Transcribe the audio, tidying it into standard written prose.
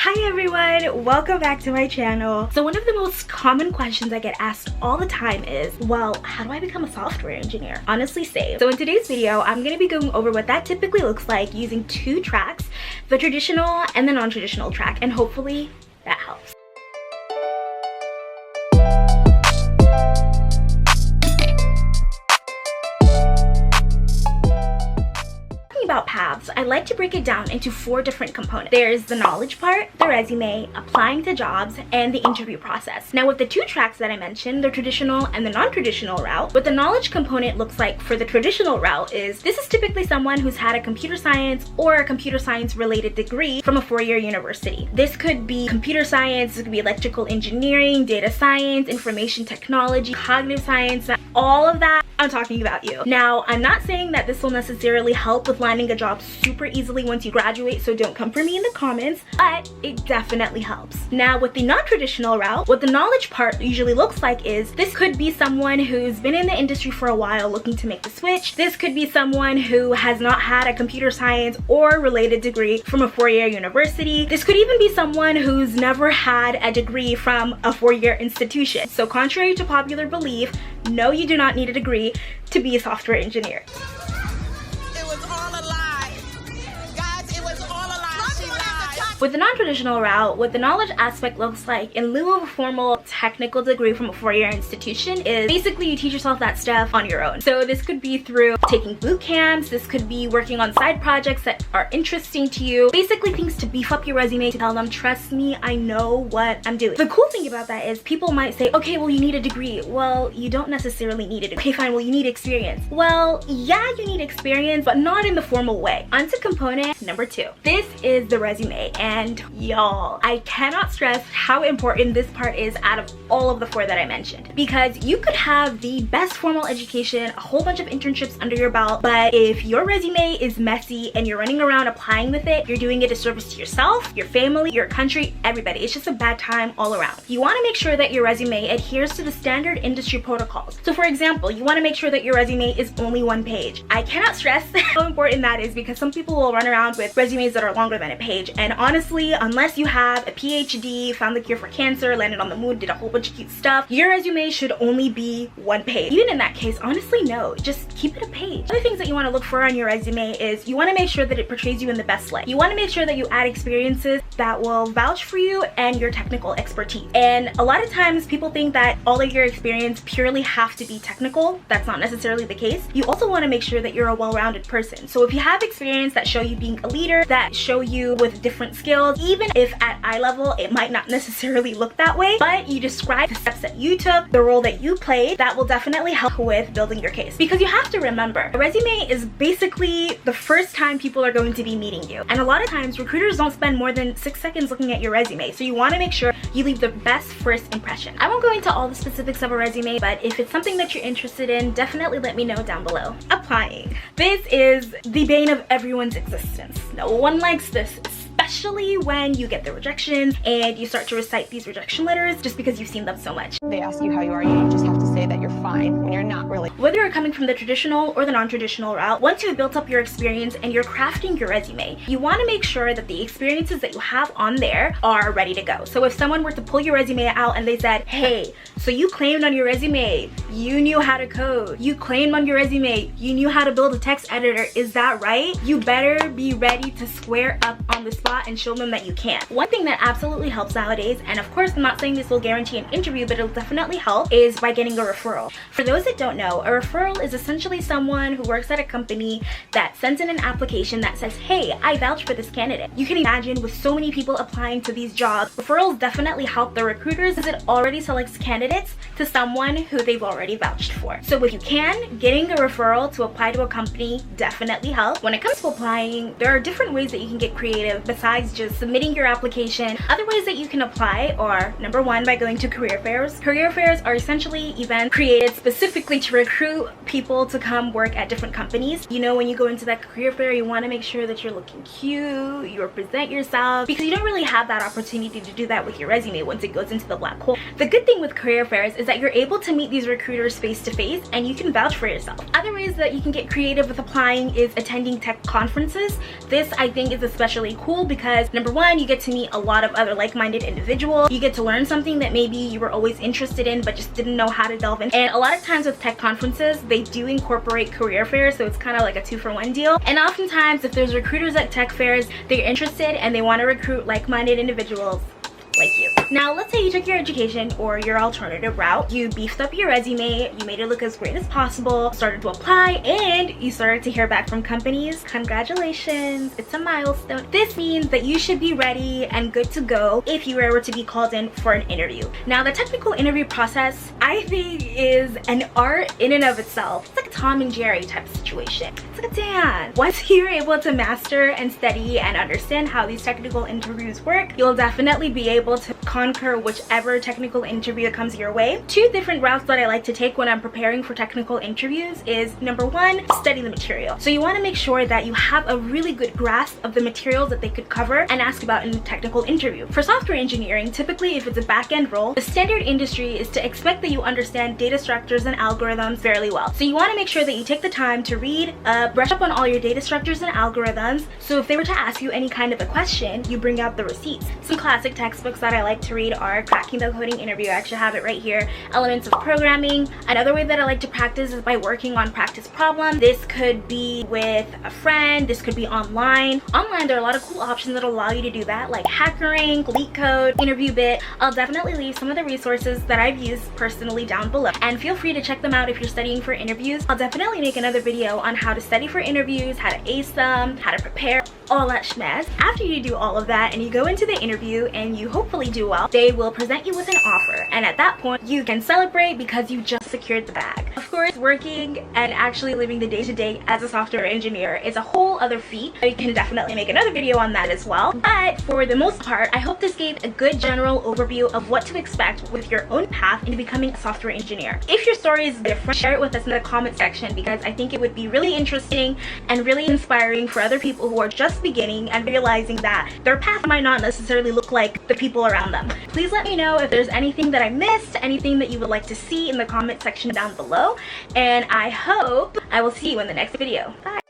Hi everyone, welcome back to my channel. So one of the most common questions I get asked all the time is, well, how do I become a software engineer? Honestly, same. So in today's video, I'm going to be going over what that typically looks like using two tracks, the traditional and the non-traditional track, and hopefully that helps. About paths, I like to break it down into 4 different components. There's the knowledge part, the resume, applying to jobs, and the interview process. Now with the 2 tracks that I mentioned, the traditional and the non-traditional route, what the knowledge component looks like for the traditional route is this is typically someone who's had a computer science or a computer science related degree from a 4-year university. This could be computer science, it could be electrical engineering, data science, information technology, cognitive science, all of that. I'm talking about you. Now, I'm not saying that this will necessarily help with landing a job super easily once you graduate, so don't come for me in the comments, but it definitely helps. Now, with the non-traditional route, what the knowledge part usually looks like is this could be someone who's been in the industry for a while looking to make the switch. This could be someone who has not had a computer science or related degree from a 4-year university. This could even be someone who's never had a degree from a 4-year institution. So contrary to popular belief, no, you do not need a degree to be a software engineer. With the non-traditional route, what the knowledge aspect looks like in lieu of a formal technical degree from a 4-year institution is basically you teach yourself that stuff on your own. So this could be through taking boot camps, this could be working on side projects that are interesting to you, basically things to beef up your resume to tell them, trust me, I know what I'm doing. The cool thing about that is people might say, okay, well, you need a degree. Well, you don't necessarily need it. Okay, fine, well, you need experience. Well, yeah, you need experience, but not in the formal way. On to component number 2. This is the resume. And y'all, I cannot stress how important this part is out of all of the 4 that I mentioned, because you could have the best formal education, a whole bunch of internships under your belt, but if your resume is messy and you're running around applying with it, you're doing a disservice to yourself, your family, your country, everybody. It's just a bad time all around. You want to make sure that your resume adheres to the standard industry protocols. So for example, you want to make sure that your resume is only 1 page. I cannot stress how important that is, because some people will run around with resumes that are longer than a page, and honestly, unless you have a PhD, found the cure for cancer, landed on the moon, did a whole bunch of cute stuff, your resume should only be 1 page. Even in that case, honestly, no, just keep it a page. Other things that you want to look for on your resume is you want to make sure that it portrays you in the best light. You want to make sure that you add experiences that will vouch for you and your technical expertise. And a lot of times people think that all of your experience purely have to be technical. That's not necessarily the case. You also want to make sure that you're a well-rounded person. So if you have experience that show you being a leader, that show you with different skills, even if at eye level it might not necessarily look that way, but you describe the steps that you took, the role that you played, that will definitely help with building your case. Because you have to remember, a resume is basically the first time people are going to be meeting you, and a lot of times recruiters don't spend more than 6 seconds looking at your resume, so you want to make sure you leave the best first impression. I won't go into all the specifics of a resume, but if it's something that you're interested in, definitely let me know down below. Applying. This is the bane of everyone's existence. No one likes this, especially when you get the rejections and you start to recite these rejection letters just because you've seen them so much. They ask you how you are, you just have to say that you're fine when you're not really. Whether you're coming from the traditional or the non-traditional route, once you've built up your experience and you're crafting your resume, you want to make sure that the experiences that you have on there are ready to go. So if someone were to pull your resume out and they said, hey, so you claimed on your resume you knew how to code, you claimed on your resume you knew how to build a text editor, is that right? You better be ready to square up on the spot and show them that you can. One thing that absolutely helps nowadays, and of course I'm not saying this will guarantee an interview, but it'll definitely help, is by getting a referral. For those that don't know, a referral is essentially someone who works at a company that sends in an application that says, hey, I vouch for this candidate. You can imagine with so many people applying to these jobs, referrals definitely help the recruiters as it already selects candidates to someone who they've already vouched for. So if you can, getting a referral to apply to a company definitely helps. When it comes to applying, there are different ways that you can get creative besides just submitting your application. Other ways that you can apply are, number 1, by going to career fairs. Career fairs are essentially events created specifically to recruit people to come work at different companies. You know, when you go into that career fair, you want to make sure that you're looking cute, you represent yourself, because you don't really have that opportunity to do that with your resume once it goes into the black hole. The good thing with career fairs is that you're able to meet these recruiters face to face and you can vouch for yourself. Other ways that you can get creative with applying is attending tech conferences. This I think is especially cool because because number one, you get to meet a lot of other like-minded individuals. You get to learn something that maybe you were always interested in but just didn't know how to delve in. And a lot of times with tech conferences, they do incorporate career fairs, so it's kind of like a 2-for-1 deal. And oftentimes if there's recruiters at tech fairs, they're interested and they want to recruit like-minded individuals like you. Now let's say you took your education or your alternative route, you beefed up your resume, you made it look as great as possible, started to apply, and you started to hear back from companies. Congratulations, it's a milestone. This means that you should be ready and good to go if you were ever to be called in for an interview. Now the technical interview process, I think, is an art in and of itself. It's like a Tom and Jerry type of situation. It's like a dance. Once you're able to master and study and understand how these technical interviews work, you'll definitely be able to conquer whichever technical interview comes your way. 2 different routes that I like to take when I'm preparing for technical interviews is number 1, study the material. So you want to make sure that you have a really good grasp of the materials that they could cover and ask about in a technical interview. For software engineering, typically if it's a back-end role, the standard industry is to expect that you understand data structures and algorithms fairly well. So you want to make sure that you take the time to read, brush up on all your data structures and algorithms, so if they were to ask you any kind of a question, you bring out the receipts. Some classic textbooks that I like to read are Cracking the Coding Interview. I actually have it right here. Elements of Programming. Another way that I like to practice is by working on practice problems. This could be with a friend, this could be online. Online, there are a lot of cool options that allow you to do that, like HackerRank, LeetCode, InterviewBit. I'll definitely leave some of the resources that I've used personally down below, and feel free to check them out if you're studying for interviews. I'll definitely make another video on how to study for interviews, how to ace them, how to prepare, all that schmazz. After you do all of that and you go into the interview and you hopefully do well, they will present you with an offer, and at that point you can celebrate because you just secured the bag. Of course, working and actually living the day-to-day as a software engineer is a whole other feat. You can definitely make another video on that as well, but for the most part, I hope this gave a good general overview of what to expect with your own path into becoming a software engineer. If your story is different, share it with us in the comment section, because I think it would be really interesting and really inspiring for other people who are just beginning and realizing that their path might not necessarily look like the people around them. Please let me know if there's anything that I missed, anything that you would like to see in the comment section down below, and I hope I will see you in the next video. Bye!